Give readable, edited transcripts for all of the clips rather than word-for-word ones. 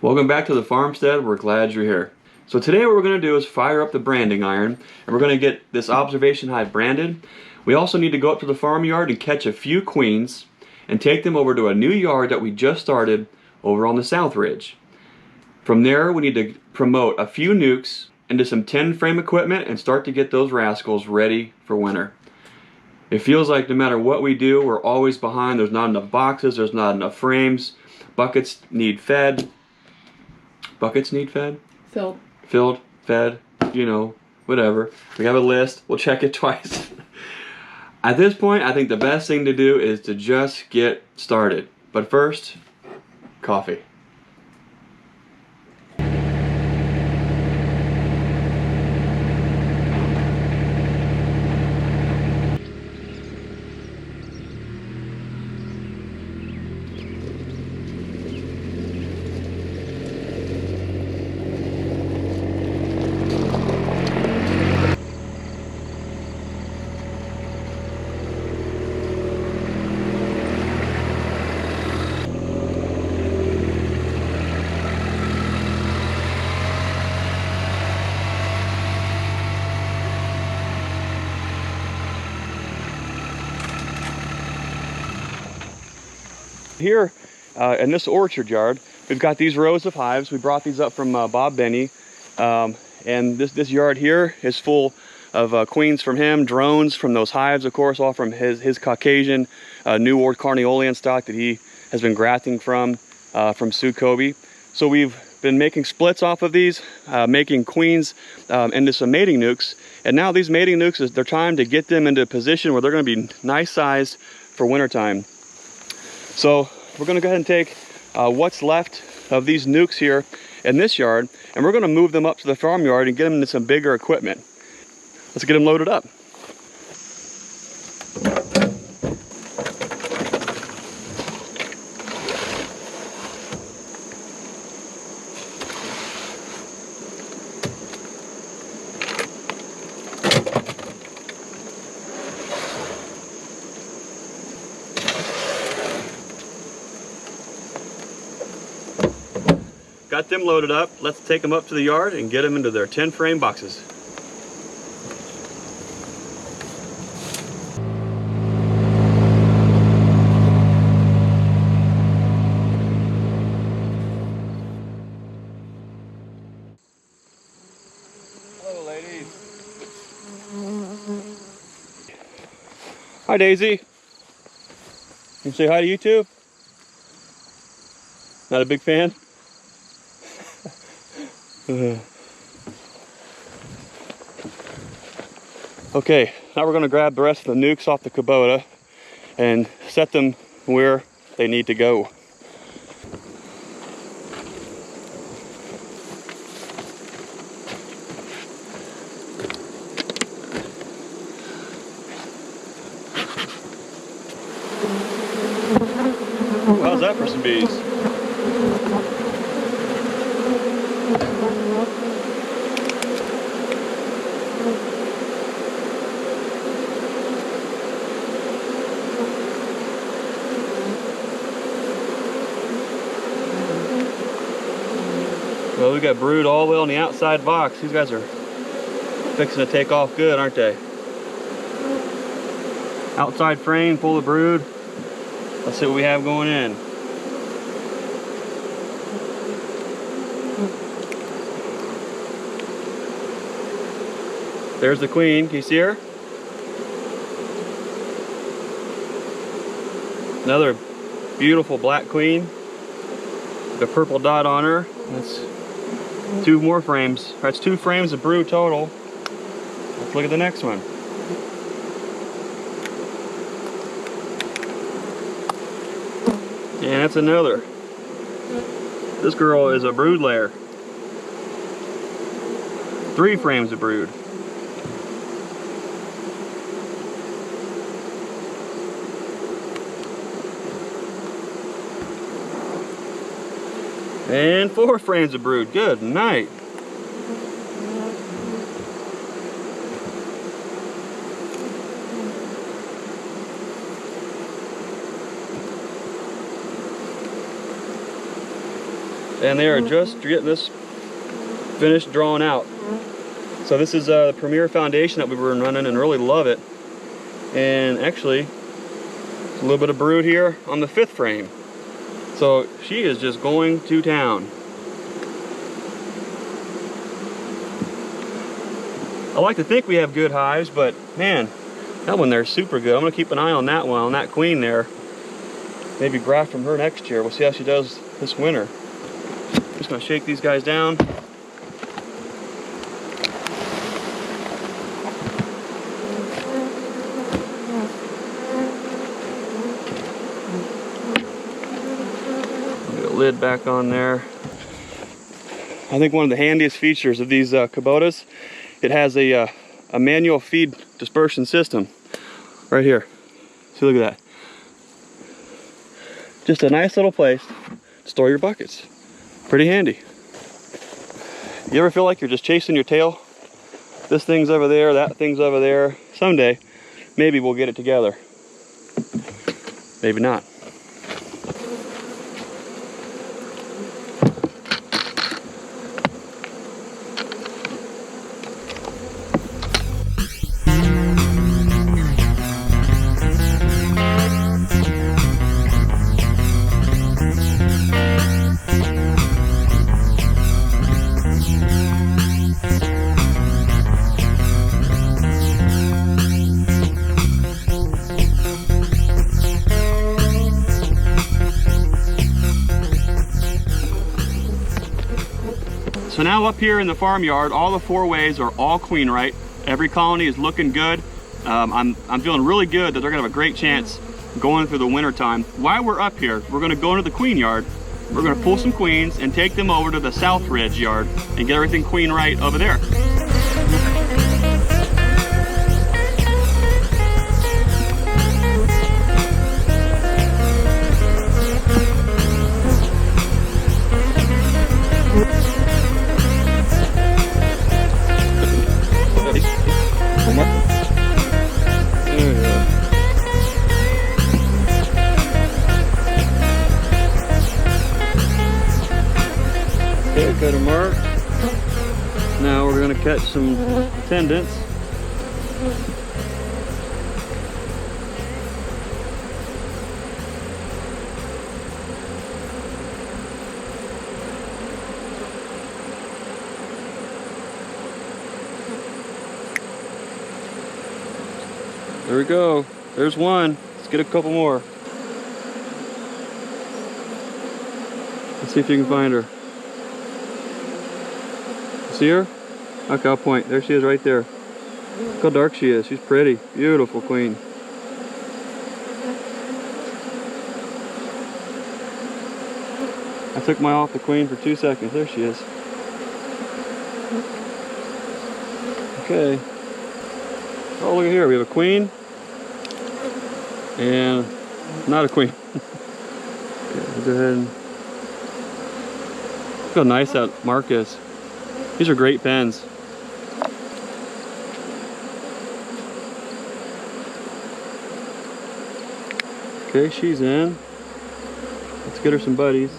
Welcome back to the farmstead. We're glad you're here. So today what we're going to do is fire up the branding iron, and we're going to get this observation hive branded. We also need to go up to the farmyard and catch a few queens and take them over to a new yard that we just started over on the South Ridge. From there we need to promote a few nukes into some 10 frame equipment and start to get those rascals ready for winter. It feels like no matter what we do, we're always behind. There's not enough boxes, there's not enough frames, buckets need fed. Buckets need fed? Filled, fed, you know, whatever. We have a list, we'll check it twice. At this point, I think the best thing to do is to just get started. But first, coffee. Here in this orchard yard, we've got these rows of hives. We brought these up from Bob Benny, and this yard here is full of queens from him, drones from those hives, of course, all from his Caucasian New World Carniolan stock that he has been grafting from Sue Kobe. So we've been making splits off of these, making queens into some mating nukes, and now these mating nukes, they're time to get them into a position where they're going to be nice sized for wintertime. So we're going to go ahead and take what's left of these nukes here in this yard, and we're going to move them up to the farmyard and get them into some bigger equipment. Let's get them loaded up. Got them loaded up. Let's take them up to the yard and get them into their 10 frame boxes. Hello, ladies. Hi, Daisy. You say hi to YouTube? Not a big fan? Okay, now we're going to grab the rest of the nukes off the Kubota and set them where they need to go. Ooh, how's that for some bees? Well, we got brood all the way on the outside box. These guys are fixing to take off good, aren't they? Outside frame full of brood. Let's see what we have going in. There's the queen. Can you see her? Another beautiful black queen with a purple dot on her. That's 2 more frames. That's 2 frames of brood total. Let's look at the next one. And that's another. This girl is a brood layer. 3 frames of brood. And 4 frames of brood. Good night. and they are just getting this finished drawn out. So this is the Premier foundation that we were running and really love it. And actually, a little bit of brood here on the 5th frame. So she is just going to town. I like to think we have good hives, but man, that one there's super good. I'm gonna keep an eye on that one, on that queen there. Maybe graft from her next year. We'll see how she does this winter. Just gonna shake these guys down. Get a lid back on there. I think one of the handiest features of these Kubotas, it has a manual feed dispersion system right here. See, look at that. Just a nice little place to store your buckets. Pretty handy. You ever feel like you're just chasing your tail? This thing's over there, that thing's over there. Someday, maybe we'll get it together. Maybe not. So now up here in the farmyard, all the 4 ways are all queen right. Every colony is looking good. I'm feeling really good that they're gonna have a great chance going through the winter time. While we're up here, we're gonna go into the queen yard. We're gonna pull some queens and take them over to the South Ridge yard and get everything queen right over there. Cut a mark. Now we're going to catch some attendants. There we go. There's one. Let's get a couple more. Let's see if you can find her. See her? Okay, I'll point. There she is right there. Look how dark she is. She's pretty. Beautiful queen. I took my eye off the queen for 2 seconds. There she is. Okay. Oh, look at here. We have a queen and not a queen. Okay, go ahead and look how nice that mark is. These are great pens. Okay, she's in. Let's get her some buddies.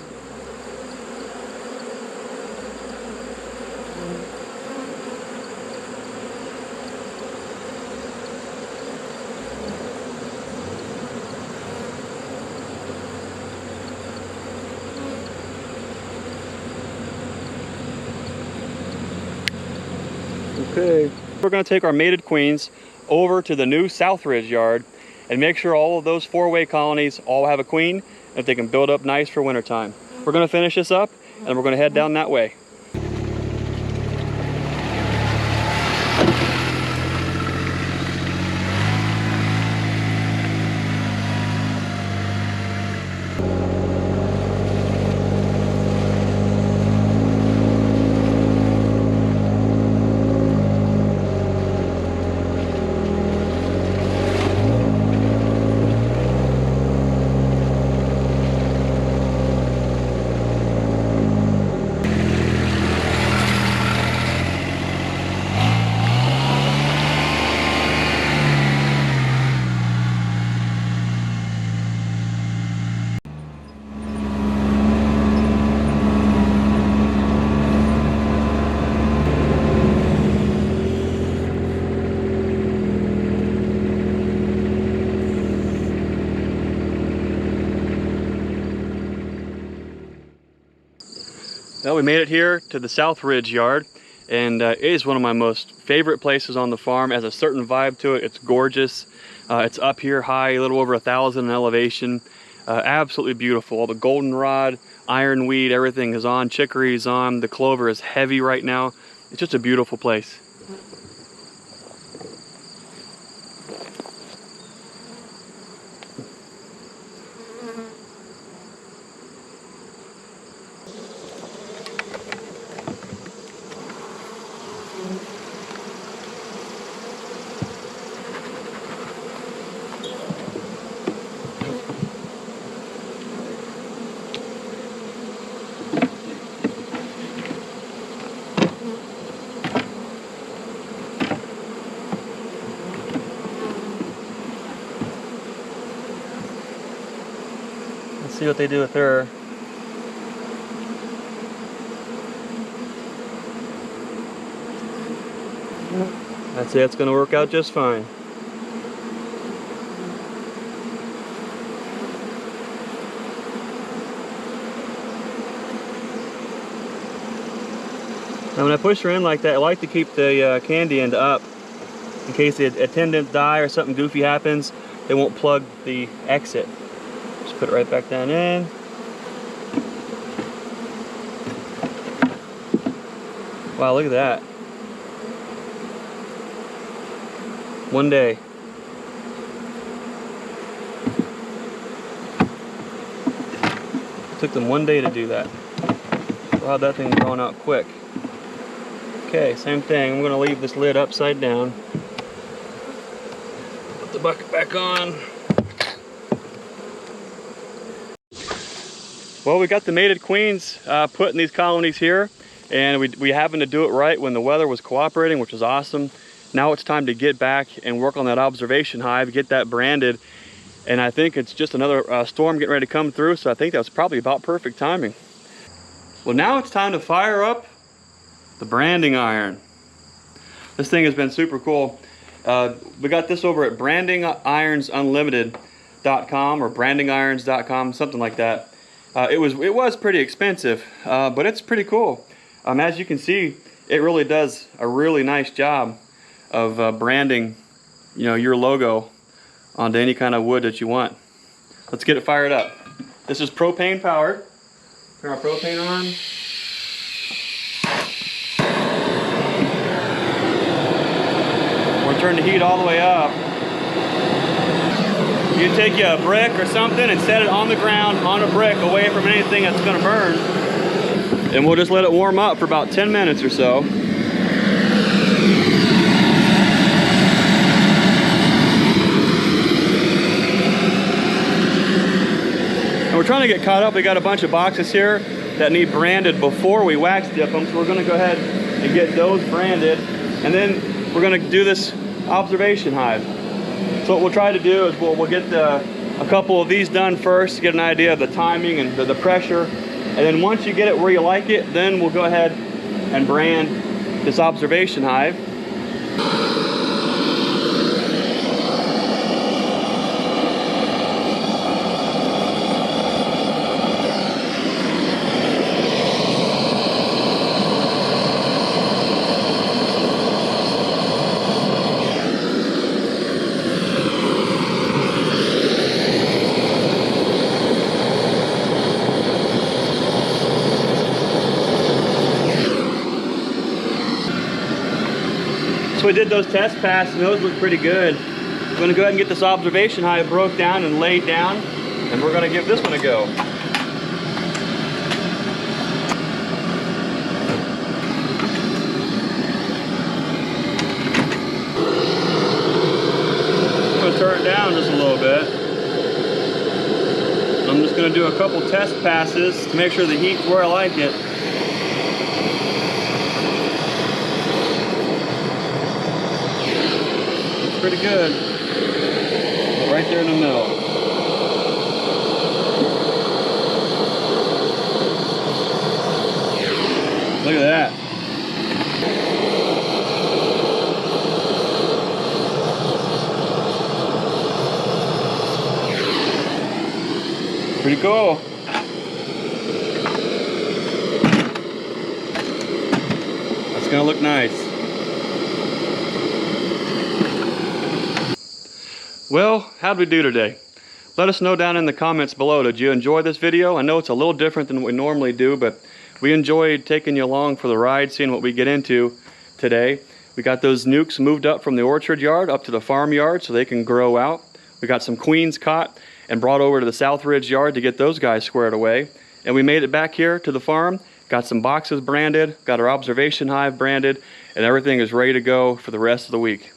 Okay, we're going to take our mated queens over to the new South Ridge yard and make sure all of those 4-way colonies all have a queen and they can build up nice for wintertime. We're going to finish this up and we're going to head down that way. Well, we made it here to the South Ridge yard, and it is one of my most favorite places on the farm. It has a certain vibe to it. It's gorgeous. It's up here high, a little over 1,000 in elevation. Absolutely beautiful. All the goldenrod, ironweed, everything is on. Chicory is on. The clover is heavy right now. It's just a beautiful place. Let's see what they do with her. I'd say it's going to work out just fine. Now when I push her in like that, I like to keep the candy end up in case the attendants die or something goofy happens. They won't plug the exit. Just put it right back down in. Wow, look at that. One day. Took them one day to do that. Wow, that thing's growing out quick. Okay, same thing. I'm going to leave this lid upside down. Put the bucket back on. Well, we got the mated queens put in these colonies here, and we happened to do it right when the weather was cooperating, which was awesome. Now it's time to get back and work on that observation hive, get that branded, and I think it's just another storm getting ready to come through, so I think that was probably about perfect timing. Well, now it's time to fire up the branding iron. This thing has been super cool. We got this over at brandingironsunlimited.com or brandingirons.com, something like that. It was pretty expensive, but it's pretty cool. As you can see, it really does a really nice job of branding, you know, your logo onto any kind of wood that you want. Let's get it fired up. This is propane powered. Turn our propane on. We'll turn the heat all the way up. You can take you a brick or something and set it on the ground on a brick away from anything that's going to burn. And we'll just let it warm up for about 10 minutes or so. And we're trying to get caught up. We got a bunch of boxes here that need branded before we wax dip them. So we're going to go ahead and get those branded. And then we're going to do this observation hive. So what we'll try to do is we'll get a couple of these done first to get an idea of the timing and the pressure. And then once you get it where you like it, then we'll go ahead and brand this observation hive. So we did those test passes and those look pretty good. I'm going to go ahead and get this observation hive broke down and laid down, and we're going to give this one a go. I'm going to turn it down just a little bit. I'm just going to do a couple test passes to make sure the heat's where I like it. Pretty good. Right there in the middle. Look at that. Pretty cool. gonna look nice. Well, how'd we do today? Let us know down in the comments below. Did you enjoy this video? I know it's a little different than what we normally do, but we enjoyed taking you along for the ride, seeing what we get into today. We got those nukes moved up from the orchard yard up to the farm yard so they can grow out. We got some queens caught and brought over to the South Ridge yard to get those guys squared away. And we made it back here to the farm, got some boxes branded, got our observation hive branded, and everything is ready to go for the rest of the week.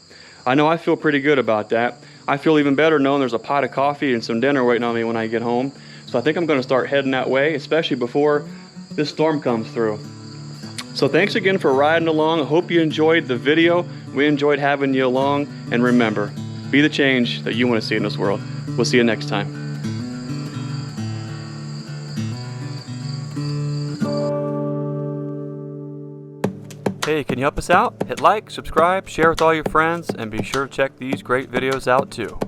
I know I feel pretty good about that. I feel even better knowing there's a pot of coffee and some dinner waiting on me when I get home. So I think I'm gonna start heading that way, especially before this storm comes through. So thanks again for riding along. I hope you enjoyed the video. We enjoyed having you along. And remember, be the change that you want to see in this world. We'll see you next time. Hey, can you help us out? Hit like, subscribe, share with all your friends, and be sure to check these great videos out too.